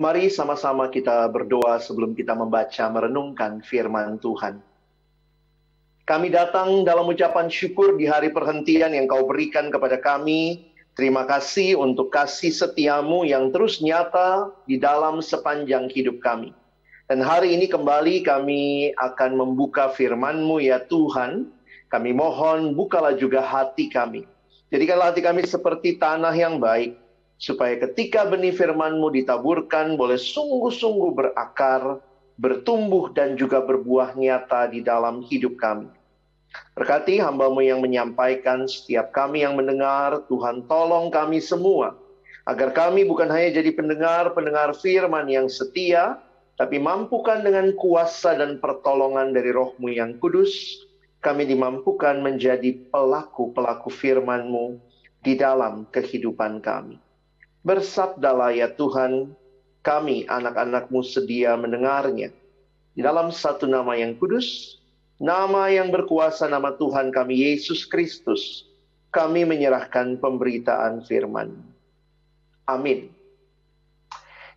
Mari sama-sama kita berdoa sebelum kita membaca merenungkan firman Tuhan. Kami datang dalam ucapan syukur di hari perhentian yang Kau berikan kepada kami. Terima kasih untuk kasih setiamu yang terus nyata di dalam sepanjang hidup kami. Dan hari ini kembali kami akan membuka firman-Mu ya Tuhan. Kami mohon bukalah juga hati kami. Jadikanlah hati kami seperti tanah yang baik, supaya ketika benih firman-Mu ditaburkan boleh sungguh-sungguh berakar, bertumbuh dan juga berbuah nyata di dalam hidup kami. Berkati hamba-Mu yang menyampaikan, setiap kami yang mendengar, Tuhan tolong kami semua, agar kami bukan hanya jadi pendengar-pendengar firman yang setia, tapi mampukan dengan kuasa dan pertolongan dari Roh-Mu yang kudus, kami dimampukan menjadi pelaku-pelaku firman-Mu di dalam kehidupan kami. Bersabdalah ya Tuhan, kami anak-anak-Mu sedia mendengarnya. Di dalam satu nama yang kudus, nama yang berkuasa, nama Tuhan kami Yesus Kristus, kami menyerahkan pemberitaan firman. Amin.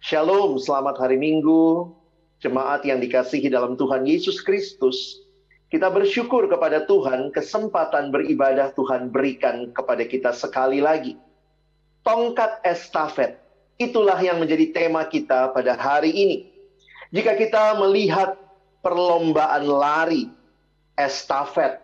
Shalom, selamat hari Minggu, jemaat yang dikasihi dalam Tuhan Yesus Kristus. Kita bersyukur kepada Tuhan, kesempatan beribadah Tuhan berikan kepada kita sekali lagi. Tongkat estafet, itulah yang menjadi tema kita pada hari ini. Jika kita melihat perlombaan lari estafet,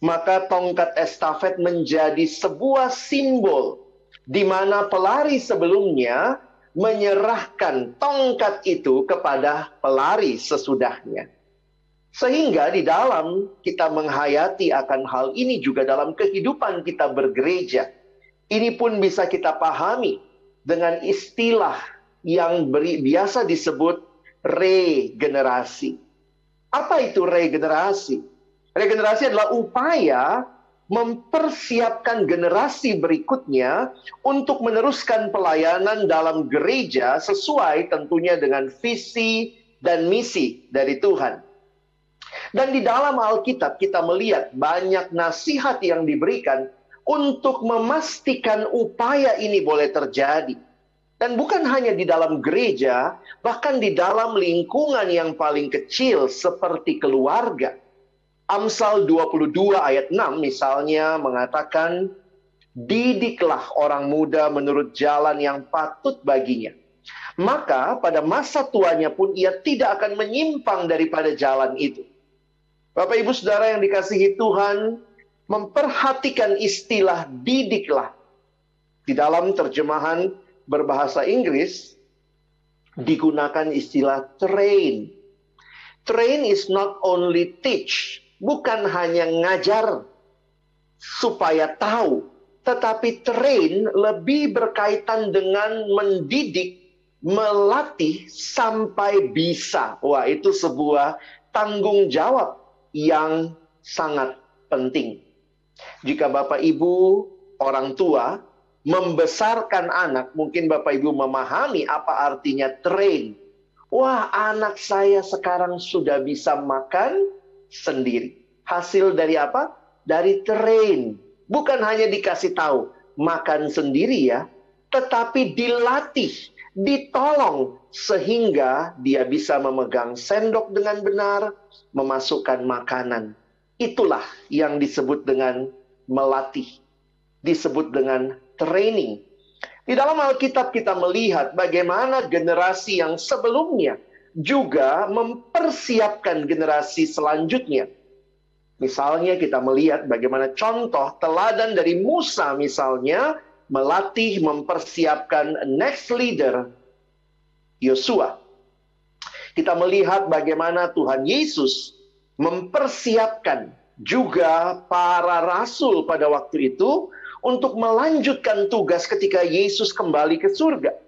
maka tongkat estafet menjadi sebuah simbol di mana pelari sebelumnya menyerahkan tongkat itu kepada pelari sesudahnya. Sehingga di dalam kita menghayati akan hal ini juga dalam kehidupan kita bergereja. Ini pun bisa kita pahami dengan istilah yang biasa disebut regenerasi. Apa itu regenerasi? Regenerasi adalah upaya mempersiapkan generasi berikutnya untuk meneruskan pelayanan dalam gereja sesuai tentunya dengan visi dan misi dari Tuhan. Dan di dalam Alkitab kita melihat banyak nasihat yang diberikan untuk memastikan upaya ini boleh terjadi. Dan bukan hanya di dalam gereja, bahkan di dalam lingkungan yang paling kecil seperti keluarga. Amsal 22 ayat 6 misalnya mengatakan, didiklah orang muda menurut jalan yang patut baginya. Maka pada masa tuanya pun ia tidak akan menyimpang daripada jalan itu. Bapak Ibu Saudara yang dikasihi Tuhan, memperhatikan istilah didiklah. Di dalam terjemahan berbahasa Inggris, digunakan istilah train. Train is not only teach, bukan hanya ngajar supaya tahu, tetapi train lebih berkaitan dengan mendidik, melatih sampai bisa. Wah, itu sebuah tanggung jawab yang sangat penting. Jika Bapak Ibu orang tua membesarkan anak, mungkin Bapak Ibu memahami apa artinya train. Wah, anak saya sekarang sudah bisa makan sendiri. Hasil dari apa? Dari train. Bukan hanya dikasih tahu makan sendiri ya, tetapi dilatih, ditolong sehingga dia bisa memegang sendok dengan benar, memasukkan makanan. Itulah yang disebut dengan melatih, disebut dengan training. Di dalam Alkitab kita melihat bagaimana generasi yang sebelumnya juga mempersiapkan generasi selanjutnya. Misalnya kita melihat bagaimana contoh teladan dari Musa misalnya melatih, mempersiapkan next leader Yosua. Kita melihat bagaimana Tuhan Yesus mempersiapkan juga para rasul pada waktu itu untuk melanjutkan tugas ketika Yesus kembali ke surga.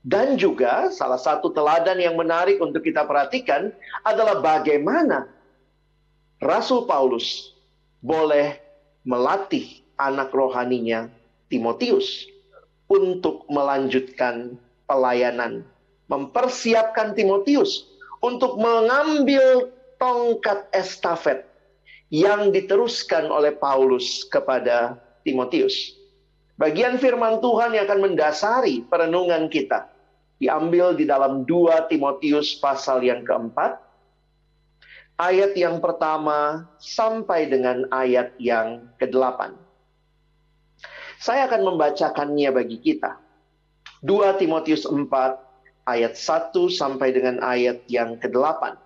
Dan juga salah satu teladan yang menarik untuk kita perhatikan adalah bagaimana Rasul Paulus boleh melatih anak rohaninya Timotius untuk melanjutkan pelayanan, mempersiapkan Timotius untuk mengambil tongkat estafet yang diteruskan oleh Paulus kepada Timotius. Bagian firman Tuhan yang akan mendasari perenungan kita diambil di dalam 2 Timotius pasal yang keempat, ayat yang pertama sampai dengan ayat yang ke-8. Saya akan membacakannya bagi kita. 2 Timotius 4 ayat 1 sampai dengan ayat yang ke-8.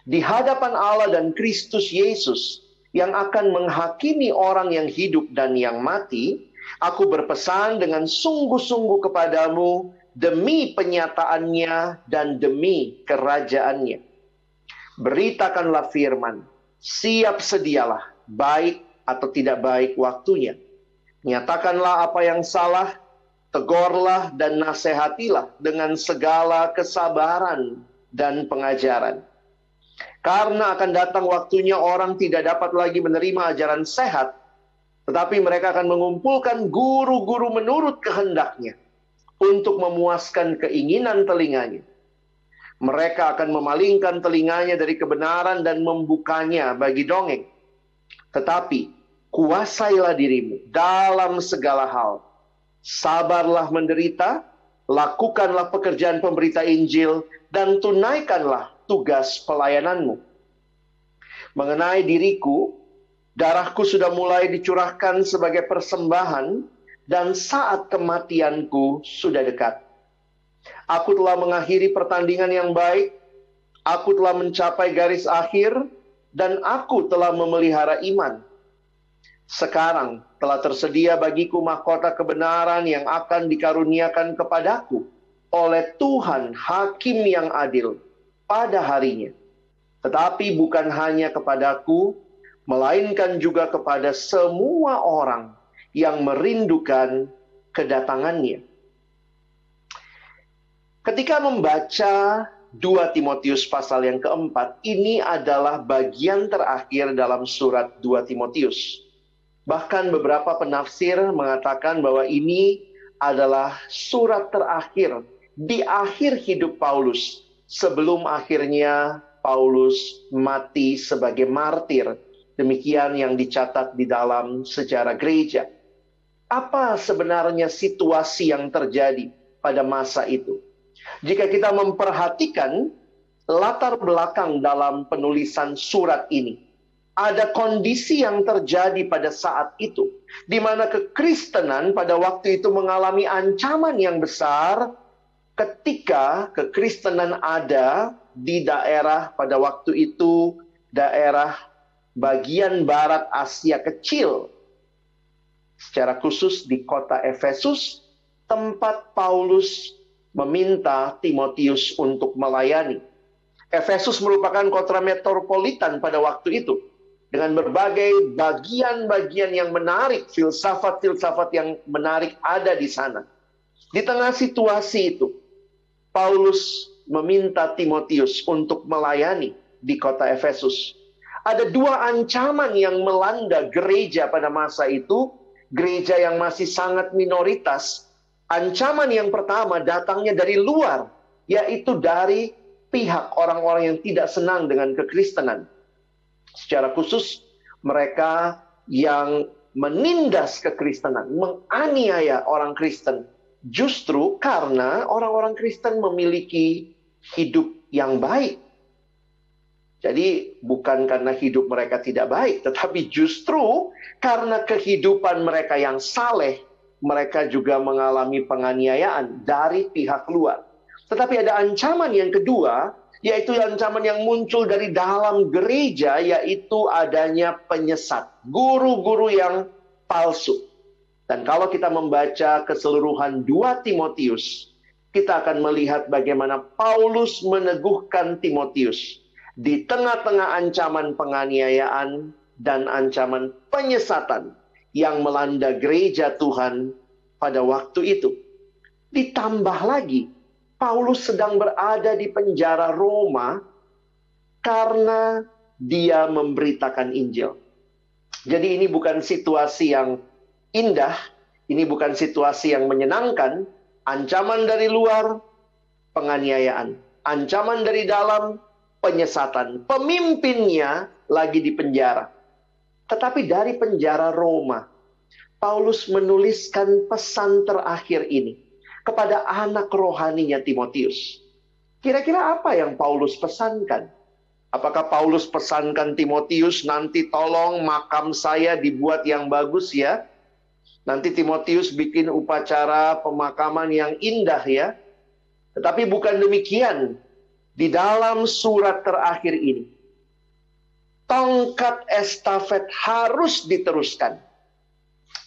Di hadapan Allah dan Kristus Yesus yang akan menghakimi orang yang hidup dan yang mati, aku berpesan dengan sungguh-sungguh kepadamu demi penyataannya dan demi kerajaannya. Beritakanlah firman, siap sedialah, baik atau tidak baik waktunya. Nyatakanlah apa yang salah, tegurlah dan nasihatilah dengan segala kesabaran dan pengajaran. Karena akan datang waktunya orang tidak dapat lagi menerima ajaran sehat, tetapi mereka akan mengumpulkan guru-guru menurut kehendaknya untuk memuaskan keinginan telinganya. Mereka akan memalingkan telinganya dari kebenaran dan membukanya bagi dongeng. Tetapi kuasailah dirimu dalam segala hal. Sabarlah menderita, lakukanlah pekerjaan pemberita Injil, dan tunaikanlah tugas pelayananmu. Mengenai diriku, darahku sudah mulai dicurahkan sebagai persembahan, dan saat kematianku sudah dekat. Aku telah mengakhiri pertandingan yang baik, aku telah mencapai garis akhir, dan aku telah memelihara iman. Sekarang telah tersedia bagiku mahkota kebenaran yang akan dikaruniakan kepadaku oleh Tuhan Hakim yang adil pada harinya. Tetapi bukan hanya kepadaku, melainkan juga kepada semua orang yang merindukan kedatangannya. Ketika membaca 2 Timotius pasal yang keempat, ini adalah bagian terakhir dalam surat 2 Timotius. Bahkan beberapa penafsir mengatakan bahwa ini adalah surat terakhir di akhir hidup Paulus sebelum akhirnya Paulus mati sebagai martir. Demikian yang dicatat di dalam sejarah gereja. Apa sebenarnya situasi yang terjadi pada masa itu? Jika kita memperhatikan latar belakang dalam penulisan surat ini, ada kondisi yang terjadi pada saat itu, di mana kekristenan pada waktu itu mengalami ancaman yang besar ketika kekristenan ada di daerah pada waktu itu, daerah bagian barat Asia Kecil. Secara khusus di kota Efesus, tempat Paulus meminta Timotius untuk melayani. Efesus merupakan kota metropolitan pada waktu itu, dengan berbagai bagian-bagian yang menarik, filsafat-filsafat yang menarik ada di sana. Di tengah situasi itu, Paulus meminta Timotius untuk melayani di kota Efesus. Ada dua ancaman yang melanda gereja pada masa itu, gereja yang masih sangat minoritas. Ancaman yang pertama datangnya dari luar, yaitu dari pihak orang-orang yang tidak senang dengan kekristenan. Secara khusus, mereka yang menindas kekristenan, menganiaya orang Kristen, justru karena orang-orang Kristen memiliki hidup yang baik. Jadi bukan karena hidup mereka tidak baik, tetapi justru karena kehidupan mereka yang saleh, mereka juga mengalami penganiayaan dari pihak luar. Tetapi ada ancaman yang kedua, yaitu ancaman yang muncul dari dalam gereja, yaitu adanya penyesat, guru-guru yang palsu. Dan kalau kita membaca keseluruhan 2 Timotius, kita akan melihat bagaimana Paulus meneguhkan Timotius di tengah-tengah ancaman penganiayaan dan ancaman penyesatan yang melanda gereja Tuhan pada waktu itu. Ditambah lagi, Paulus sedang berada di penjara Roma karena dia memberitakan Injil. Jadi ini bukan situasi yang indah, ini bukan situasi yang menyenangkan. Ancaman dari luar, penganiayaan. Ancaman dari dalam, penyesatan. Pemimpinnya lagi di penjara. Tetapi dari penjara Roma, Paulus menuliskan pesan terakhir ini kepada anak rohaninya Timotius. Kira-kira apa yang Paulus pesankan? Apakah Paulus pesankan Timotius, nanti tolong makam saya dibuat yang bagus ya? Nanti Timotius bikin upacara pemakaman yang indah ya? Tetapi bukan demikian. Di dalam surat terakhir ini, tongkat estafet harus diteruskan.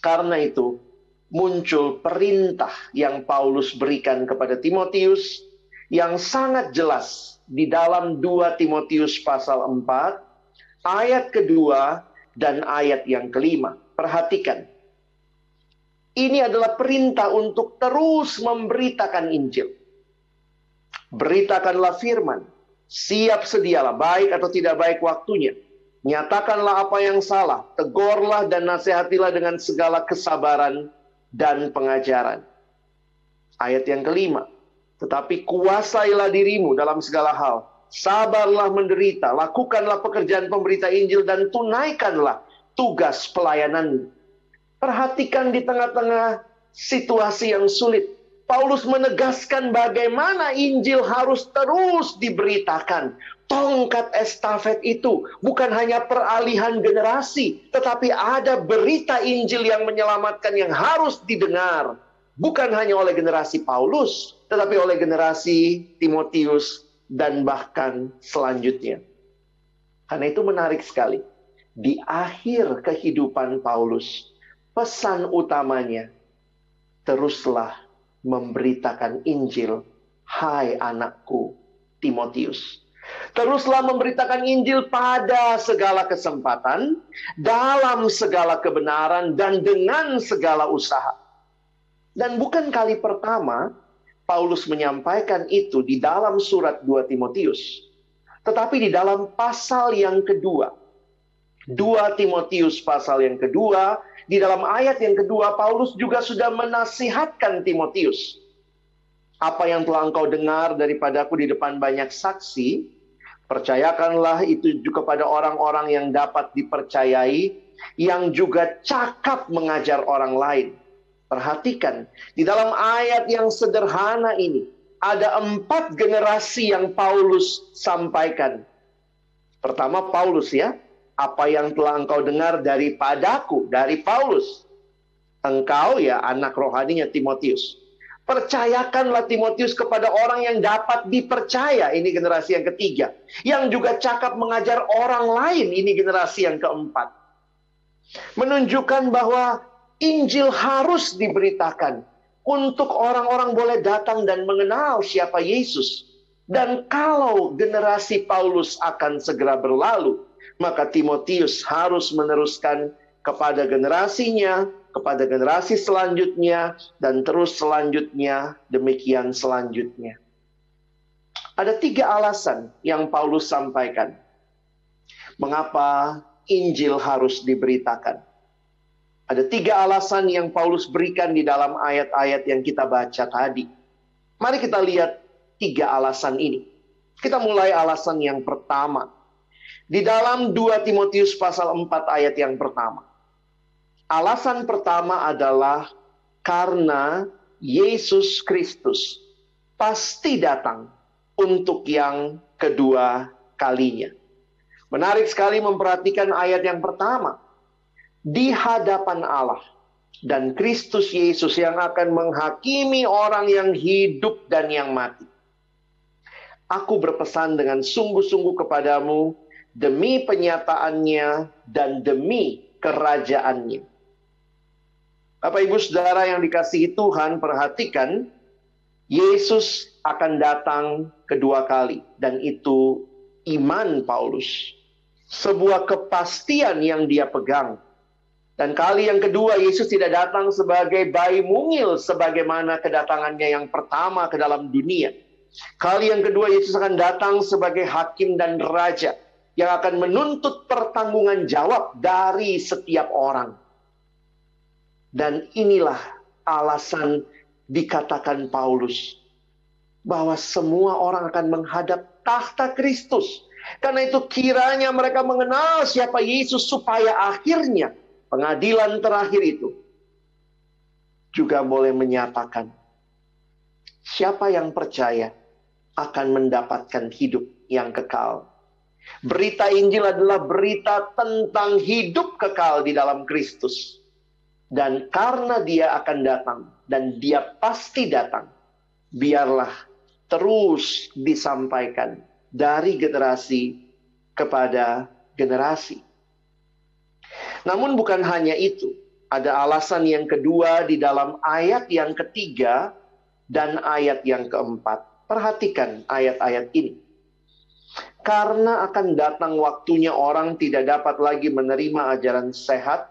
Karena itu, muncul perintah yang Paulus berikan kepada Timotius yang sangat jelas di dalam 2 Timotius pasal 4, ayat kedua dan ayat yang kelima. Perhatikan. Ini adalah perintah untuk terus memberitakan Injil. Beritakanlah firman, siap sedialah, baik atau tidak baik waktunya. Nyatakanlah apa yang salah, tegurlah dan nasihatilah dengan segala kesabaran dan pengajaran. Ayat yang kelima, tetapi kuasailah dirimu dalam segala hal. Sabarlah menderita, lakukanlah pekerjaan pemberita Injil dan tunaikanlah tugas pelayananmu. Perhatikan di tengah-tengah situasi yang sulit, Paulus menegaskan bagaimana Injil harus terus diberitakan. Tongkat estafet itu bukan hanya peralihan generasi, tetapi ada berita Injil yang menyelamatkan yang harus didengar. Bukan hanya oleh generasi Paulus, tetapi oleh generasi Timotius dan bahkan selanjutnya. Karena itu menarik sekali. Di akhir kehidupan Paulus, pesan utamanya, teruslah memberitakan Injil, hai anakku Timotius. Teruslah memberitakan Injil pada segala kesempatan, dalam segala kebenaran, dan dengan segala usaha. Dan bukan kali pertama Paulus menyampaikan itu di dalam surat 2 Timotius. Tetapi di dalam pasal yang kedua, 2 Timotius pasal yang kedua, di dalam ayat yang kedua, Paulus juga sudah menasihatkan Timotius. Apa yang telah engkau dengar daripadaku di depan banyak saksi, percayakanlah itu juga kepada orang-orang yang dapat dipercayai, yang juga cakap mengajar orang lain. Perhatikan, di dalam ayat yang sederhana ini, ada 4 generasi yang Paulus sampaikan. Pertama Paulus ya, apa yang telah engkau dengar daripadaku, dari Paulus. Engkau ya anak rohaninya Timotius. Percayakanlah Timotius kepada orang yang dapat dipercaya. Ini generasi yang ketiga. Yang juga cakap mengajar orang lain. Ini generasi yang keempat. Menunjukkan bahwa Injil harus diberitakan. Untuk orang-orang boleh datang dan mengenal siapa Yesus. Dan kalau generasi Paulus akan segera berlalu, maka Timotius harus meneruskan kepada generasinya, kepada generasi selanjutnya, dan terus selanjutnya, demikian selanjutnya. Ada 3 alasan yang Paulus sampaikan. Mengapa Injil harus diberitakan? Ada 3 alasan yang Paulus berikan di dalam ayat-ayat yang kita baca tadi. Mari kita lihat 3 alasan ini. Kita mulai alasan yang pertama. Di dalam 2 Timotius pasal 4 ayat yang pertama. Alasan pertama adalah karena Yesus Kristus pasti datang untuk yang kedua kalinya. Menarik sekali memperhatikan ayat yang pertama. Di hadapan Allah dan Kristus Yesus yang akan menghakimi orang yang hidup dan yang mati. Aku berpesan dengan sungguh-sungguh kepadamu, demi penyataannya dan demi kerajaannya. Bapak Ibu Saudara yang dikasihi Tuhan, perhatikan, Yesus akan datang kedua kali. Dan itu iman Paulus. Sebuah kepastian yang dia pegang. Dan kali yang kedua, Yesus tidak datang sebagai bayi mungil sebagaimana kedatangannya yang pertama ke dalam dunia. Kali yang kedua, Yesus akan datang sebagai hakim dan raja yang akan menuntut pertanggungan jawab dari setiap orang. Dan inilah alasan dikatakan Paulus bahwa semua orang akan menghadap tahta Kristus. Karena itu kiranya mereka mengenal siapa Yesus supaya akhirnya pengadilan terakhir itu juga boleh menyatakan Siapa yang percaya akan mendapatkan hidup yang kekal. Berita Injil adalah berita tentang hidup kekal di dalam Kristus. Dan karena dia akan datang, dan dia pasti datang, biarlah terus disampaikan dari generasi kepada generasi. Namun bukan hanya itu. Ada alasan yang kedua di dalam ayat yang ketiga dan ayat yang keempat. Perhatikan ayat-ayat ini. Karena akan datang waktunya orang tidak dapat lagi menerima ajaran sehat,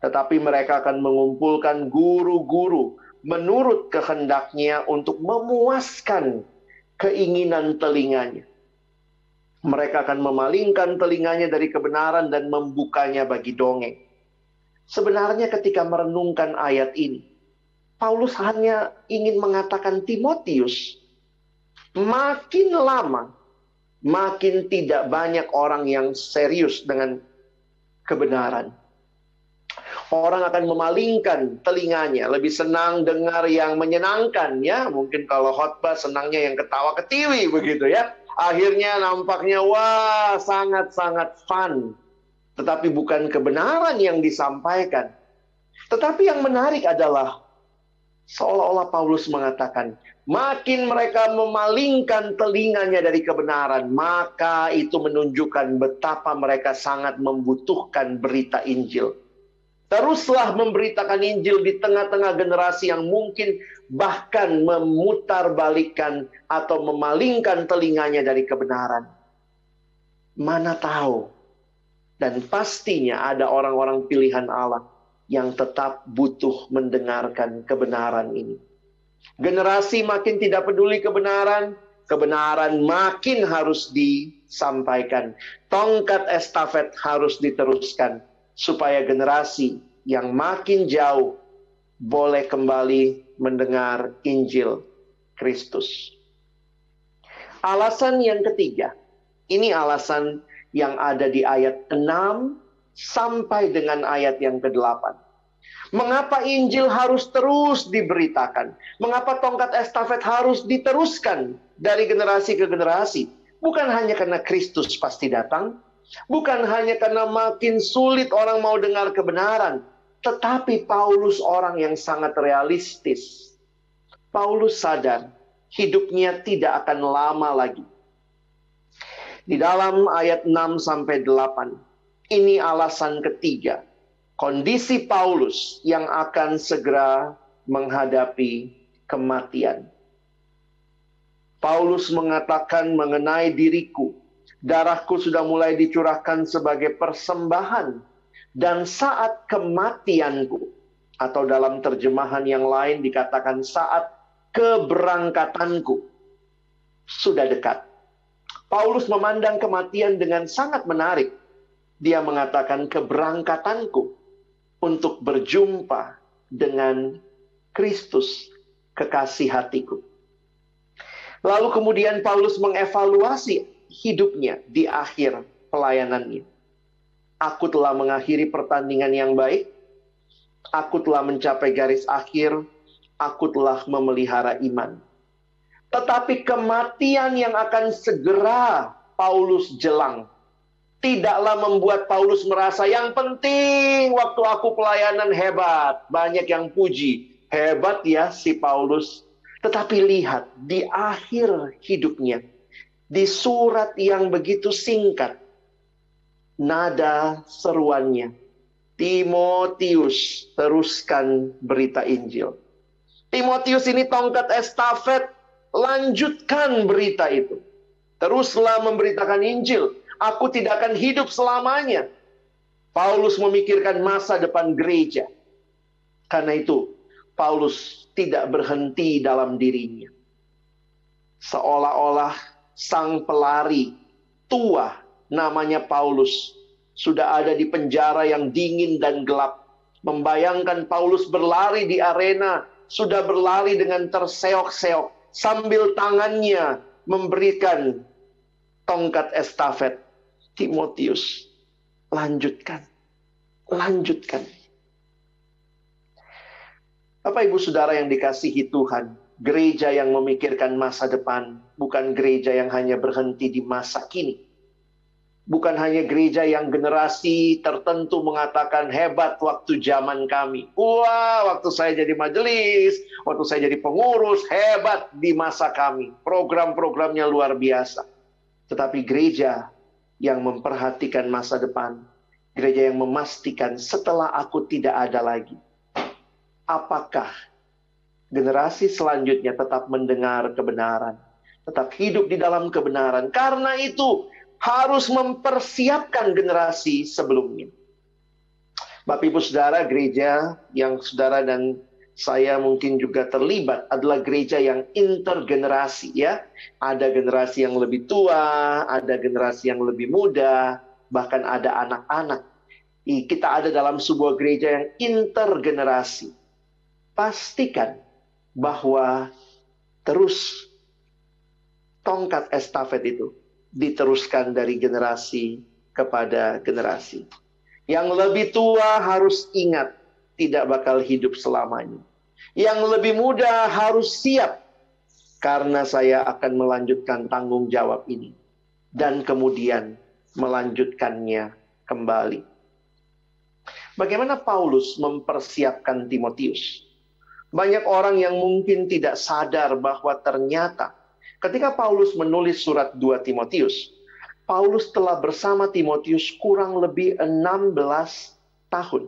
tetapi mereka akan mengumpulkan guru-guru menurut kehendaknya untuk memuaskan keinginan telinganya. Mereka akan memalingkan telinganya dari kebenaran dan membukanya bagi dongeng. Sebenarnya ketika merenungkan ayat ini, Paulus hanya ingin mengatakan Timotius, makin lama, makin tidak banyak orang yang serius dengan kebenaran. Orang akan memalingkan telinganya, lebih senang dengar yang menyenangkan, ya. Mungkin kalau khotbah senangnya yang ketawa ketiwi begitu, ya. Akhirnya nampaknya wah sangat-sangat fun. Tetapi bukan kebenaran yang disampaikan. Tetapi yang menarik adalah seolah-olah Paulus mengatakan, makin mereka memalingkan telinganya dari kebenaran, maka itu menunjukkan betapa mereka sangat membutuhkan berita Injil. Teruslah memberitakan Injil di tengah-tengah generasi yang mungkin bahkan memutarbalikkan atau memalingkan telinganya dari kebenaran. Mana tahu, dan pastinya ada orang-orang pilihan Allah yang tetap butuh mendengarkan kebenaran ini. Generasi makin tidak peduli kebenaran, kebenaran makin harus disampaikan. Tongkat estafet harus diteruskan, supaya generasi yang makin jauh boleh kembali mendengar Injil Kristus. Alasan yang ketiga, ini alasan yang ada di ayat 6 sampai dengan ayat yang ke-8. Mengapa Injil harus terus diberitakan? Mengapa tongkat estafet harus diteruskan dari generasi ke generasi? Bukan hanya karena Kristus pasti datang, bukan hanya karena makin sulit orang mau dengar kebenaran, tetapi Paulus orang yang sangat realistis. Paulus sadar hidupnya tidak akan lama lagi. Di dalam ayat 6 sampai 8, ini alasan ketiga. Kondisi Paulus yang akan segera menghadapi kematian. Paulus mengatakan mengenai diriku, darahku sudah mulai dicurahkan sebagai persembahan, dan saat kematianku, atau dalam terjemahan yang lain dikatakan saat keberangkatanku, sudah dekat. Paulus memandang kematian dengan sangat menarik. Dia mengatakan keberangkatanku untuk berjumpa dengan Kristus, kekasih hatiku. Lalu kemudian Paulus mengevaluasi hidupnya di akhir pelayanannya. Aku telah mengakhiri pertandingan yang baik. Aku telah mencapai garis akhir. Aku telah memelihara iman. Tetapi kematian yang akan segera Paulus jelang tidaklah membuat Paulus merasa yang penting waktu aku pelayanan hebat. Banyak yang puji. Hebat ya si Paulus. Tetapi lihat di akhir hidupnya. Di surat yang begitu singkat. Nada seruannya. Timotius, teruskan berita Injil. Timotius ini tongkat estafet. Lanjutkan berita itu. Teruslah memberitakan Injil. Aku tidak akan hidup selamanya. Paulus memikirkan masa depan gereja. Karena itu, Paulus tidak berhenti dalam dirinya. Seolah-olah sang pelari tua namanya Paulus sudah ada di penjara yang dingin dan gelap. Membayangkan Paulus berlari di arena, sudah berlari dengan terseok-seok, sambil tangannya memberikan tongkat estafet. Timotius, lanjutkan. Lanjutkan. Bapak Ibu Saudara yang dikasihi Tuhan, Gereja yang memikirkan masa depan, bukan gereja yang hanya berhenti di masa kini. Bukan hanya gereja yang generasi tertentu mengatakan hebat waktu zaman kami. Wah, waktu saya jadi majelis, waktu saya jadi pengurus, hebat di masa kami. Program-programnya luar biasa. Tetapi gereja yang memperhatikan masa depan, gereja yang memastikan setelah aku tidak ada lagi, apakah generasi selanjutnya tetap mendengar kebenaran, tetap hidup di dalam kebenaran. Karena itu harus mempersiapkan generasi sebelumnya. Bapak Ibu Saudara, gereja yang saudara dan saya mungkin juga terlibat adalah gereja yang intergenerasi, ya. Ada generasi yang lebih tua, ada generasi yang lebih muda, bahkan ada anak-anak. Kita ada dalam sebuah gereja yang intergenerasi. Pastikan bahwa terus tongkat estafet itu diteruskan dari generasi kepada generasi. Yang lebih tua harus ingat tidak bakal hidup selamanya. Yang lebih muda harus siap karena saya akan melanjutkan tanggung jawab ini dan kemudian melanjutkannya kembali. Bagaimana Paulus mempersiapkan Timotius? Banyak orang yang mungkin tidak sadar bahwa ternyata ketika Paulus menulis surat 2 Timotius, Paulus telah bersama Timotius kurang lebih 16 tahun.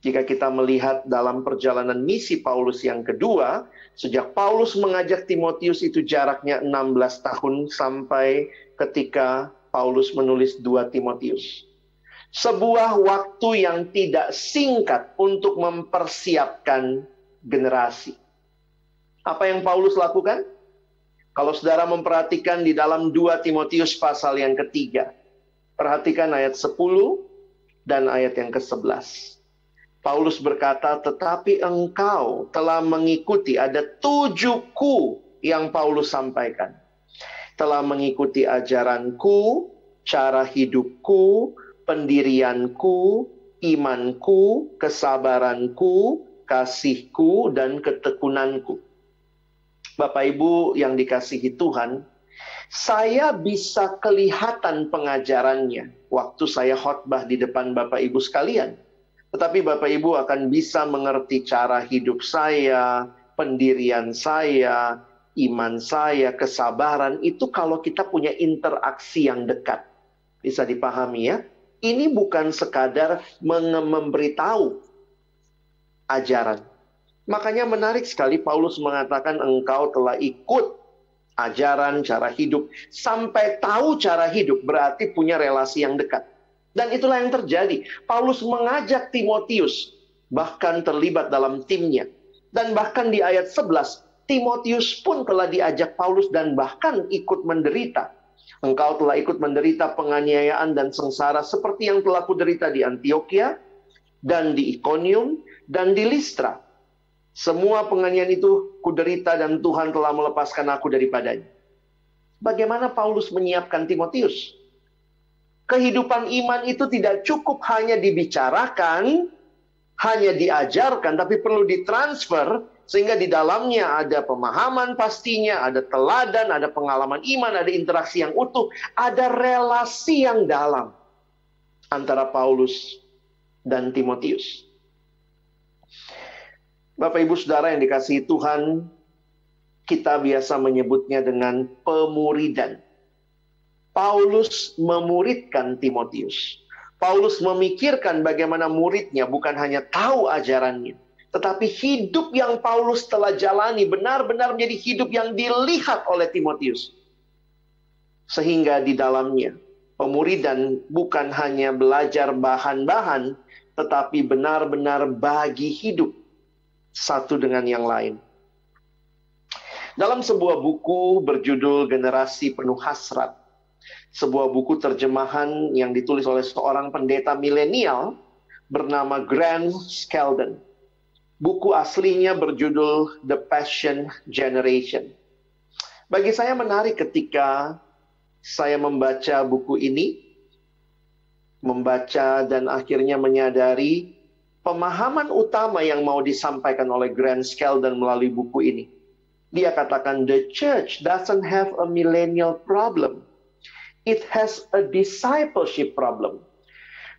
Jika kita melihat dalam perjalanan misi Paulus yang kedua, sejak Paulus mengajak Timotius itu jaraknya 16 tahun sampai ketika Paulus menulis 2 Timotius. Sebuah waktu yang tidak singkat untuk mempersiapkan generasi. Apa yang Paulus lakukan? Kalau saudara memperhatikan di dalam 2 Timotius pasal yang ketiga, perhatikan ayat 10 dan ayat yang ke-11. Paulus berkata, tetapi engkau telah mengikuti, ada 7 ku yang Paulus sampaikan. Telah mengikuti ajaranku, cara hidupku, pendirianku, imanku, kesabaranku, kasihku, dan ketekunanku. Bapak Ibu yang dikasihi Tuhan, saya bisa kelihatan pengajarannya waktu saya khotbah di depan Bapak Ibu sekalian. Tetapi Bapak Ibu akan bisa mengerti cara hidup saya, pendirian saya, iman saya, kesabaran, itu kalau kita punya interaksi yang dekat. Bisa dipahami ya? Ini bukan sekadar memberitahu ajaran. Makanya menarik sekali Paulus mengatakan engkau telah ikut ajaran, cara hidup. Sampai tahu cara hidup berarti punya relasi yang dekat. Dan itulah yang terjadi. Paulus mengajak Timotius, bahkan terlibat dalam timnya. Dan bahkan di ayat 11, Timotius pun telah diajak Paulus dan bahkan ikut menderita. Engkau telah ikut menderita penganiayaan dan sengsara seperti yang telah kuderita di Antioquia, dan di Iconium, dan di Listra. Semua penganiayaan itu kuderita dan Tuhan telah melepaskan aku daripadanya. Bagaimana Paulus menyiapkan Timotius? Kehidupan iman itu tidak cukup hanya dibicarakan, hanya diajarkan, tapi perlu ditransfer sehingga di dalamnya ada pemahaman pastinya, ada teladan, ada pengalaman iman, ada interaksi yang utuh, ada relasi yang dalam antara Paulus dan Timotius. Bapak Ibu Saudara yang dikasihi Tuhan, kita biasa menyebutnya dengan pemuridan. Paulus memuridkan Timotius. Paulus memikirkan bagaimana muridnya bukan hanya tahu ajarannya, tetapi hidup yang Paulus telah jalani benar-benar menjadi hidup yang dilihat oleh Timotius. Sehingga di dalamnya pemuridan bukan hanya belajar bahan-bahan, tetapi benar-benar bagi hidup satu dengan yang lain. Dalam sebuah buku berjudul Generasi Penuh Hasrat, sebuah buku terjemahan yang ditulis oleh seorang pendeta milenial bernama Grant Skeldon. Buku aslinya berjudul The Passion Generation. Bagi saya menarik ketika saya membaca buku ini, membaca dan akhirnya menyadari pemahaman utama yang mau disampaikan oleh Grant Skeldon melalui buku ini Dia katakan, the church doesn't have a millennial problem. It has a discipleship problem.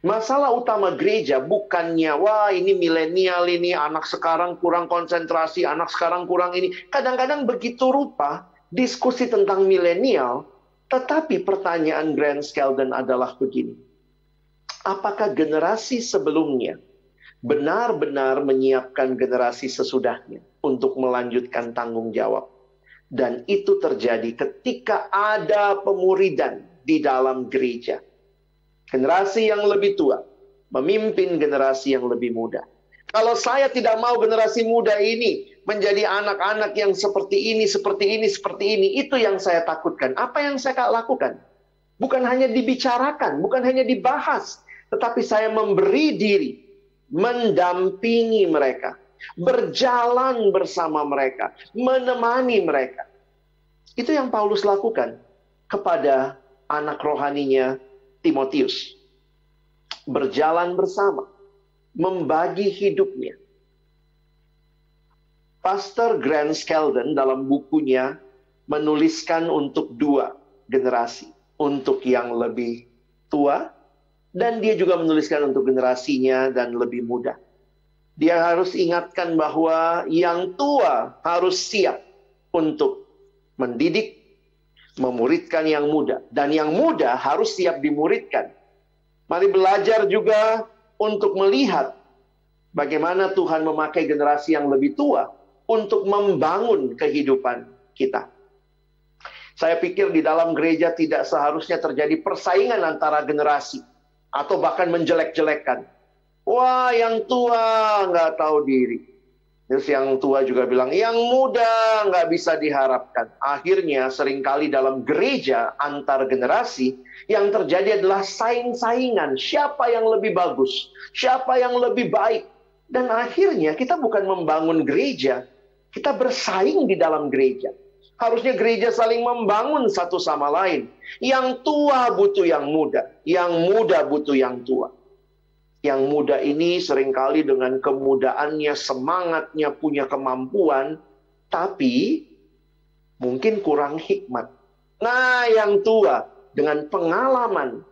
Masalah utama gereja bukannya, wah ini milenial, ini anak sekarang kurang konsentrasi, anak sekarang kurang ini. Kadang-kadang begitu rupa diskusi tentang milenial, tetapi pertanyaan Grant Skeldon adalah begini. Apakah generasi sebelumnya benar-benar menyiapkan generasi sesudahnya untuk melanjutkan tanggung jawab? Dan itu terjadi ketika ada pemuridan di dalam gereja. Generasi yang lebih tua memimpin generasi yang lebih muda. Kalau saya tidak mau generasi muda ini menjadi anak-anak yang seperti ini, seperti ini, seperti ini, itu yang saya takutkan. Apa yang saya lakukan? Bukan hanya dibicarakan, bukan hanya dibahas, tetapi saya memberi diri, mendampingi mereka, berjalan bersama mereka, menemani mereka. Itu yang Paulus lakukan kepada anak rohaninya Timotius. Berjalan bersama, membagi hidupnya. Pastor Grant Skeldon dalam bukunya menuliskan untuk dua generasi. Untuk yang lebih tua, dan dia juga menuliskan untuk generasinya dan lebih muda. Dia harus ingatkan bahwa yang tua harus siap untuk mendidik, memuridkan yang muda. Dan yang muda harus siap dimuridkan. Mari belajar juga untuk melihat bagaimana Tuhan memakai generasi yang lebih tua untuk membangun kehidupan kita. Saya pikir di dalam gereja tidak seharusnya terjadi persaingan antara generasi. Atau bahkan menjelek-jelekkan. Wah, yang tua nggak tahu diri. Terus yang tua juga bilang, yang muda nggak bisa diharapkan. Akhirnya seringkali dalam gereja antar generasi, yang terjadi adalah saing-saingan. Siapa yang lebih bagus? Siapa yang lebih baik? Dan akhirnya kita bukan membangun gereja, kita bersaing di dalam gereja. Harusnya gereja saling membangun satu sama lain. Yang tua butuh yang muda, yang muda butuh yang tua. Yang muda ini seringkali dengan kemudaannya, semangatnya, punya kemampuan, tapi mungkin kurang hikmat. Nah, yang tua dengan pengalaman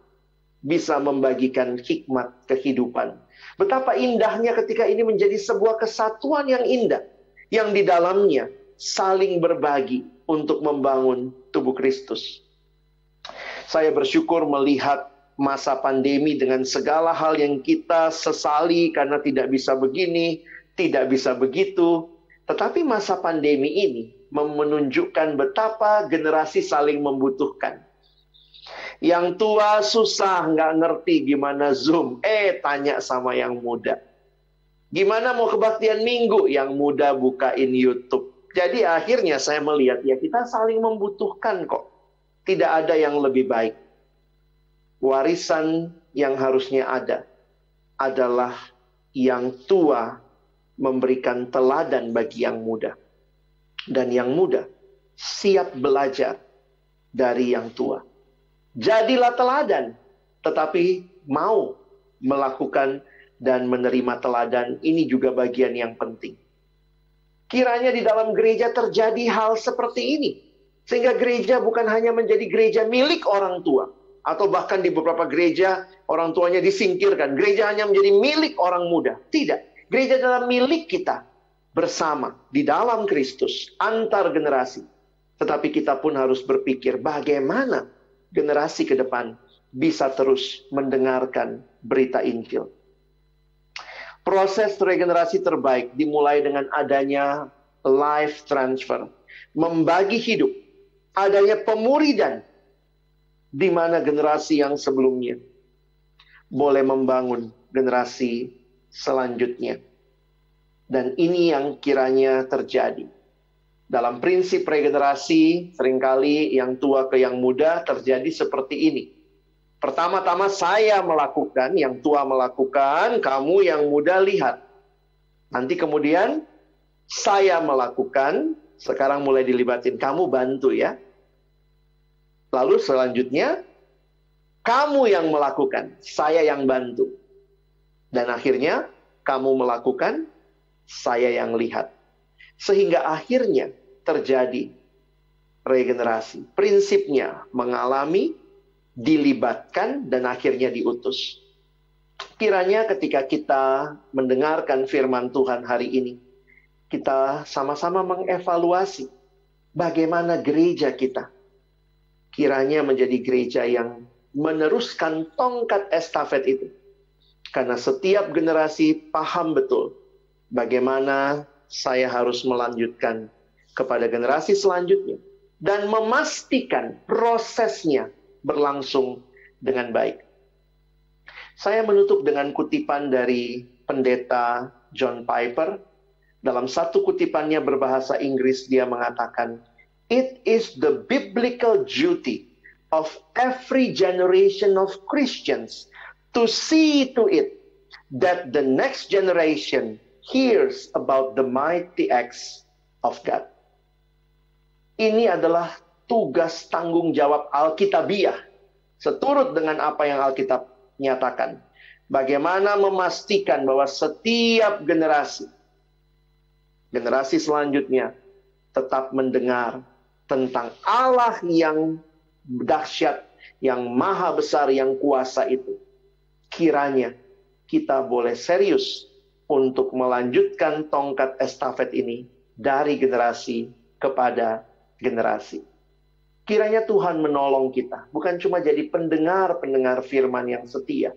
bisa membagikan hikmat kehidupan. Betapa indahnya ketika ini menjadi sebuah kesatuan yang indah, yang di dalamnya saling berbagi untuk membangun tubuh Kristus. Saya bersyukur melihat masa pandemi dengan segala hal yang kita sesali karena tidak bisa begini, tidak bisa begitu. Tetapi masa pandemi ini menunjukkan betapa generasi saling membutuhkan. Yang tua susah, nggak ngerti gimana Zoom. Tanya sama yang muda. Gimana mau kebaktian minggu? Yang muda bukain YouTube. Jadi akhirnya saya melihat, ya kita saling membutuhkan kok. Tidak ada yang lebih baik. Warisan yang harusnya ada adalah yang tua memberikan teladan bagi yang muda. Dan yang muda siap belajar dari yang tua. Jadilah teladan, tetapi mau melakukan dan menerima teladan. Ini juga bagian yang penting. Kiranya di dalam gereja terjadi hal seperti ini. Sehingga gereja bukan hanya menjadi gereja milik orang tua. Atau bahkan di beberapa gereja orang tuanya disingkirkan. Gereja hanya menjadi milik orang muda. Tidak. Gereja adalah milik kita. Bersama. Di dalam Kristus. Antar generasi. Tetapi kita pun harus berpikir bagaimana generasi ke depan bisa terus mendengarkan berita Injil. Proses regenerasi terbaik dimulai dengan adanya life transfer. Membagi hidup. Adanya pemuridan. Di mana generasi yang sebelumnya boleh membangun generasi selanjutnya. Dan ini yang kiranya terjadi. Dalam prinsip regenerasi, seringkali yang tua ke yang muda terjadi seperti ini. Pertama-tama saya melakukan, yang tua melakukan, kamu yang muda lihat. Nanti kemudian saya melakukan, sekarang mulai dilibatin, kamu bantu ya. Lalu selanjutnya, kamu yang melakukan, saya yang bantu. Dan akhirnya, kamu melakukan, saya yang lihat. Sehingga akhirnya terjadi regenerasi. Prinsipnya mengalami, dilibatkan, dan akhirnya diutus. Kiranya ketika kita mendengarkan firman Tuhan hari ini, kita sama-sama mengevaluasi bagaimana gereja kita. Kiranya menjadi gereja yang meneruskan tongkat estafet itu. Karena setiap generasi paham betul bagaimana saya harus melanjutkan kepada generasi selanjutnya. Dan memastikan prosesnya berlangsung dengan baik. Saya menutup dengan kutipan dari pendeta John Piper. Dalam satu kutipannya berbahasa Inggris, dia mengatakan, "It is the biblical duty of every generation of Christians to see to it that the next generation hears about the mighty acts of God." Ini adalah tugas tanggung jawab Alkitabiah, seturut dengan apa yang Alkitab nyatakan. Bagaimana memastikan bahwa setiap generasi selanjutnya tetap mendengar tentang Allah yang dahsyat, yang maha besar, yang kuasa itu. Kiranya kita boleh serius untuk melanjutkan tongkat estafet ini dari generasi kepada generasi. Kiranya Tuhan menolong kita, bukan cuma jadi pendengar-pendengar firman yang setia,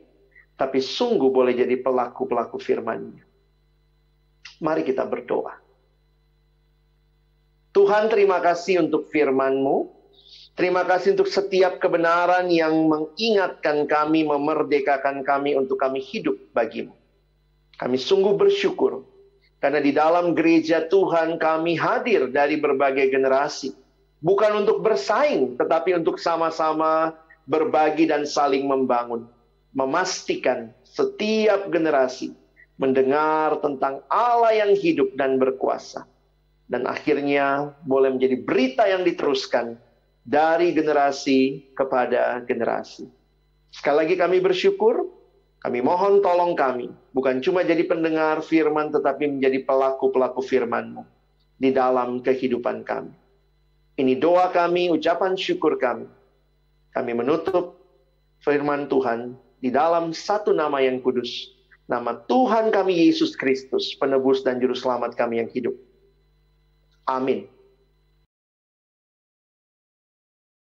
tapi sungguh boleh jadi pelaku-pelaku firman-Nya. Mari kita berdoa. Tuhan, terima kasih untuk firman-Mu. Terima kasih untuk setiap kebenaran yang mengingatkan kami, memerdekakan kami untuk kami hidup bagi-Mu. Kami sungguh bersyukur karena di dalam gereja Tuhan kami hadir dari berbagai generasi. Bukan untuk bersaing, tetapi untuk sama-sama berbagi dan saling membangun. Memastikan setiap generasi mendengar tentang Allah yang hidup dan berkuasa. Dan akhirnya boleh menjadi berita yang diteruskan dari generasi kepada generasi. Sekali lagi kami bersyukur, kami mohon tolong kami, bukan cuma jadi pendengar firman, tetapi menjadi pelaku-pelaku firman-Mu di dalam kehidupan kami. Ini doa kami, ucapan syukur kami. Kami menutup firman Tuhan di dalam satu nama yang kudus. Nama Tuhan kami Yesus Kristus, penebus dan juru selamat kami yang hidup. Amin.